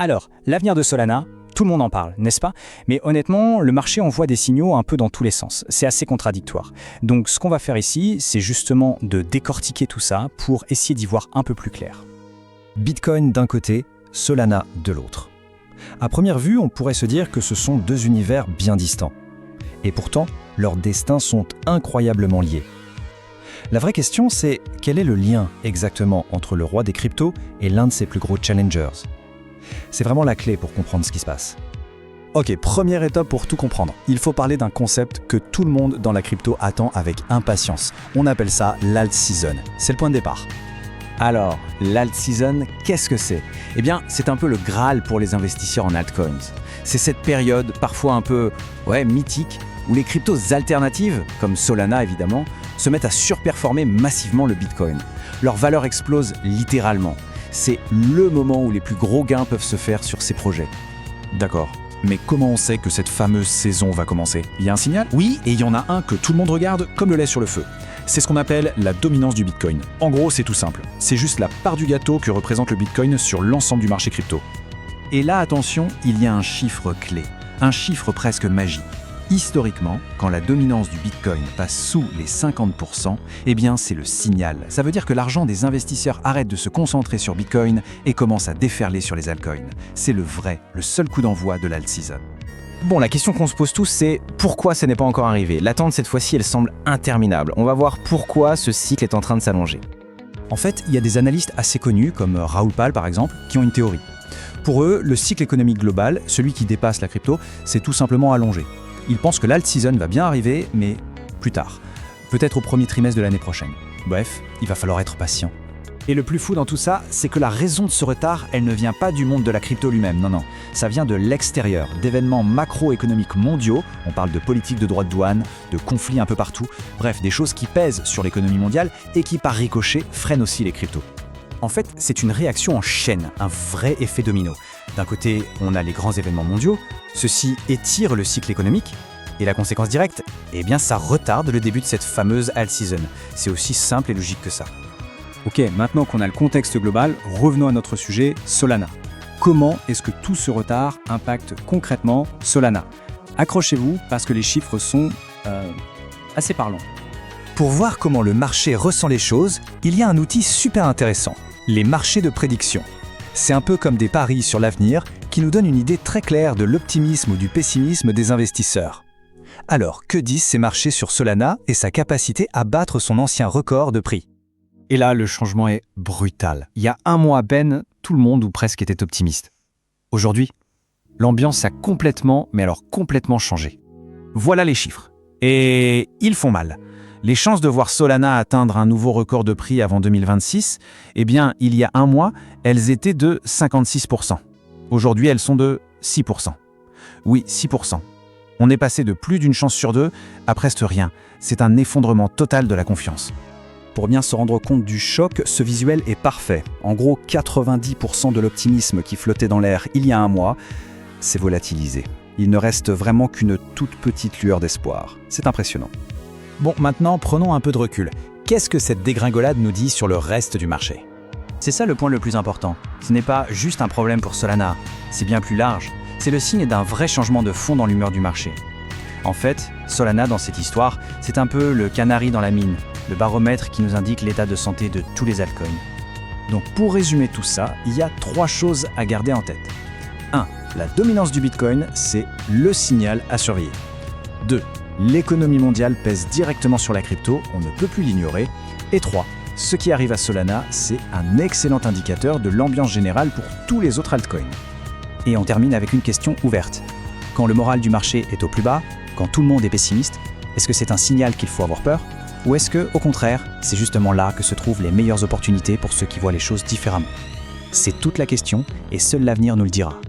Alors, l'avenir de Solana, tout le monde en parle, n'est-ce pas? Mais honnêtement, le marché envoie des signaux un peu dans tous les sens. C'est assez contradictoire. Donc ce qu'on va faire ici, c'est justement de décortiquer tout ça pour essayer d'y voir un peu plus clair. Bitcoin d'un côté, Solana de l'autre. À première vue, on pourrait se dire que ce sont deux univers bien distants. Et pourtant, leurs destins sont incroyablement liés. La vraie question, c'est quel est le lien exactement entre le roi des cryptos et l'un de ses plus gros challengers? C'est vraiment la clé pour comprendre ce qui se passe. Ok, première étape pour tout comprendre. Il faut parler d'un concept que tout le monde dans la crypto attend avec impatience. On appelle ça l'alt season. C'est le point de départ. Alors, l'alt season, qu'est-ce que c'est? Eh bien, c'est un peu le Graal pour les investisseurs en altcoins. C'est cette période parfois un peu mythique où les cryptos alternatives, comme Solana évidemment, se mettent à surperformer massivement le Bitcoin. Leur valeur explose littéralement. C'est le moment où les plus gros gains peuvent se faire sur ces projets. D'accord. Mais comment on sait que cette fameuse saison va commencer? Il y a un signal? Oui, et il y en a un que tout le monde regarde comme le lait sur le feu. C'est ce qu'on appelle la dominance du Bitcoin. En gros, c'est tout simple. C'est juste la part du gâteau que représente le Bitcoin sur l'ensemble du marché crypto. Et là, attention, il y a un chiffre clé, un chiffre presque magique. Historiquement, quand la dominance du Bitcoin passe sous les 50%, eh bien c'est le signal. Ça veut dire que l'argent des investisseurs arrête de se concentrer sur Bitcoin et commence à déferler sur les altcoins. C'est le seul coup d'envoi de l'alt season. Bon, la question qu'on se pose tous, c'est pourquoi ça n'est pas encore arrivé? L'attente cette fois-ci, elle semble interminable. On va voir pourquoi ce cycle est en train de s'allonger. En fait, il y a des analystes assez connus, comme Raoul Pal par exemple, qui ont une théorie. Pour eux, le cycle économique global, celui qui dépasse la crypto, c'est tout simplement allongé. Ils pensent que l'alt season va bien arriver, mais plus tard. Peut-être au premier trimestre de l'année prochaine. Bref, il va falloir être patient. Et le plus fou dans tout ça, c'est que la raison de ce retard, elle ne vient pas du monde de la crypto lui-même, non. Ça vient de l'extérieur, d'événements macroéconomiques mondiaux, on parle de politique de droits de douane, de conflits un peu partout, bref, des choses qui pèsent sur l'économie mondiale et qui par ricochet freinent aussi les cryptos. En fait, c'est une réaction en chaîne, un vrai effet domino. D'un côté, on a les grands événements mondiaux, ceux-ci étirent le cycle économique, et la conséquence directe, eh bien ça retarde le début de cette fameuse alt season. C'est aussi simple et logique que ça. Ok, maintenant qu'on a le contexte global, revenons à notre sujet, Solana. Comment est-ce que tout ce retard impacte concrètement Solana? Accrochez-vous parce que les chiffres sont assez parlants. Pour voir comment le marché ressent les choses, il y a un outil super intéressant, les marchés de prédiction. C'est un peu comme des paris sur l'avenir qui nous donnent une idée très claire de l'optimisme ou du pessimisme des investisseurs. Alors, que disent ces marchés sur Solana et sa capacité à battre son ancien record de prix? Et là, le changement est brutal. Il y a un mois à peine, tout le monde ou presque était optimiste. Aujourd'hui, l'ambiance a complètement changé. Voilà les chiffres. Et ils font mal. Les chances de voir Solana atteindre un nouveau record de prix avant 2026, eh bien, il y a un mois, elles étaient de 56%. Aujourd'hui, elles sont de 6%. Oui, 6%. On est passé de plus d'une chance sur deux à presque rien. C'est un effondrement total de la confiance. Pour bien se rendre compte du choc, ce visuel est parfait. En gros, 90% de l'optimisme qui flottait dans l'air il y a un mois s'est volatilisé. Il ne reste vraiment qu'une toute petite lueur d'espoir. C'est impressionnant. Bon, maintenant, prenons un peu de recul. Qu'est-ce que cette dégringolade nous dit sur le reste du marché? C'est ça le point le plus important. Ce n'est pas juste un problème pour Solana, c'est bien plus large. C'est le signe d'un vrai changement de fond dans l'humeur du marché. En fait, Solana dans cette histoire, c'est un peu le canari dans la mine, le baromètre qui nous indique l'état de santé de tous les altcoins. Donc pour résumer tout ça, il y a 3 choses à garder en tête. 1. La dominance du Bitcoin, c'est le signal à surveiller. 2. L'économie mondiale pèse directement sur la crypto, on ne peut plus l'ignorer. Et 3. Ce qui arrive à Solana, c'est un excellent indicateur de l'ambiance générale pour tous les autres altcoins. Et on termine avec une question ouverte. Quand le moral du marché est au plus bas, quand tout le monde est pessimiste, est-ce que c'est un signal qu'il faut avoir peur? Ou est-ce que, au contraire, c'est justement là que se trouvent les meilleures opportunités pour ceux qui voient les choses différemment? C'est toute la question et seul l'avenir nous le dira.